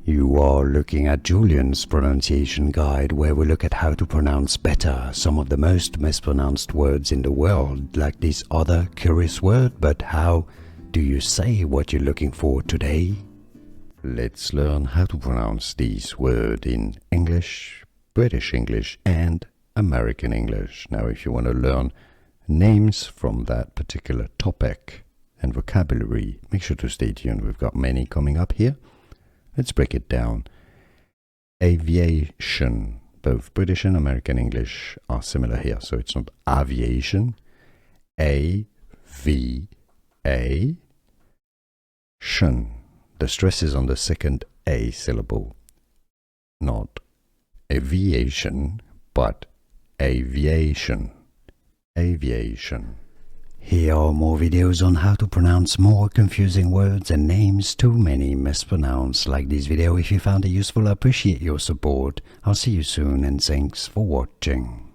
You are looking at Julian's pronunciation guide, where we look at how to pronounce better some of the most mispronounced words in the world, like this other curious word. But how do you say what you're looking for today? Let's learn how to pronounce this word in English, British English and American English. Now, if you want to learn names from that particular topic and vocabulary, make sure to stay tuned. We've got many coming up here. Let's break it down. Aviation. Both British and American English are similar here. So it's not aviation. A-V-A-tion. The stress is on the second A syllable. Not aviation, but aviation. Aviation. Here are more videos on how to pronounce more confusing words and names too many mispronounced. Like this video if you found it useful. I appreciate your support. I'll see you soon and thanks for watching.